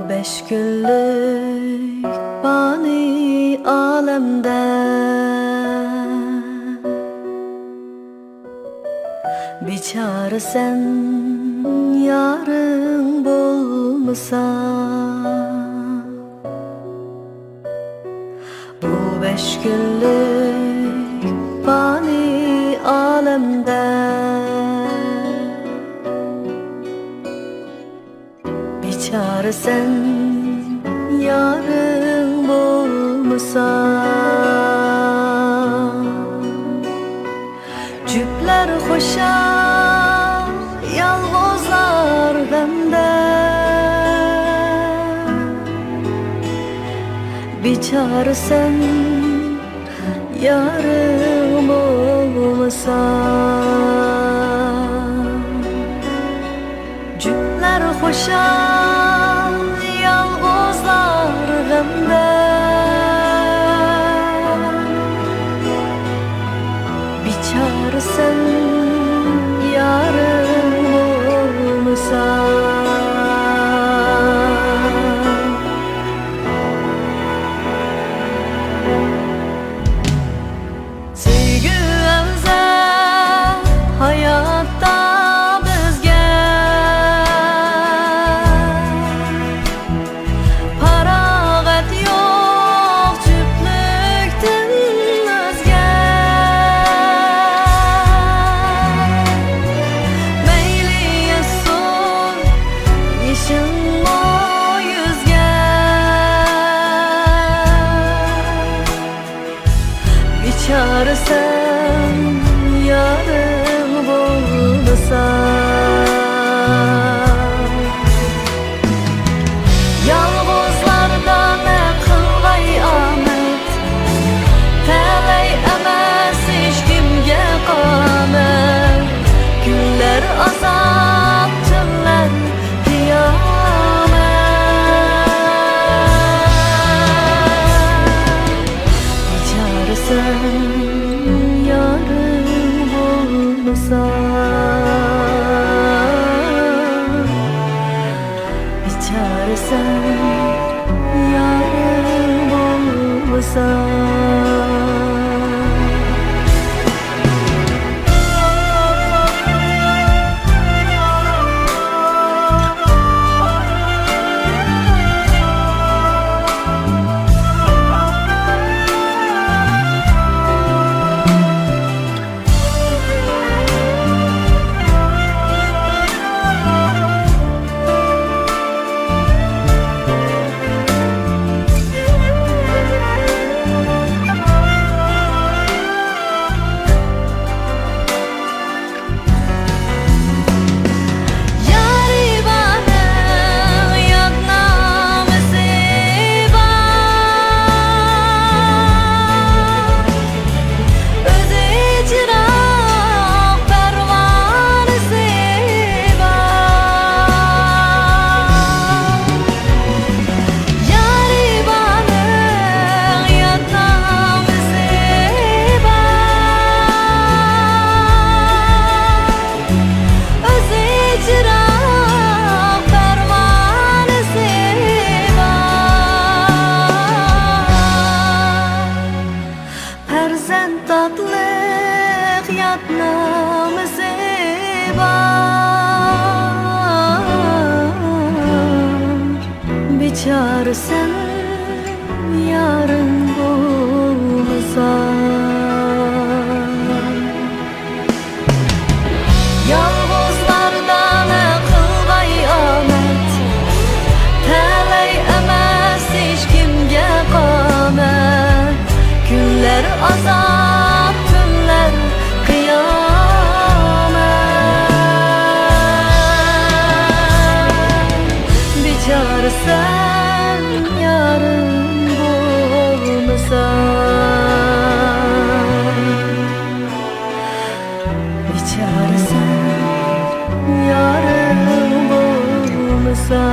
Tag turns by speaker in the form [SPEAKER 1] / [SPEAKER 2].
[SPEAKER 1] Beş günlük bani alemde biçare sen yarın bulmasa. Bu beş günlük bani alemde biçare sen yarın bulmasa. Cüpler hoşa yalğızlar bende, biçare sen yarım olmasa. Cüpler hoşa yalğızlar bende, biçare sen yarım olmasa. Biçare sen yarım bulmasa. Yalğızlarda ne kılgay amet, teley emes hiç kimge qamet. Günler azap, tünler kıyamet. Biçare sen yarım bulmasa. Biçare sen yarım bulmasa. Tatlıq yadnamızı var, biçare sen yarın bulmasa. Yalğızlarda ne kılgay amet, teley emes hiç kimge qamet. Günler azap, tünler kıyamet. Biçare sen yarın bulmasa. Biçare sen yarın bulmasa.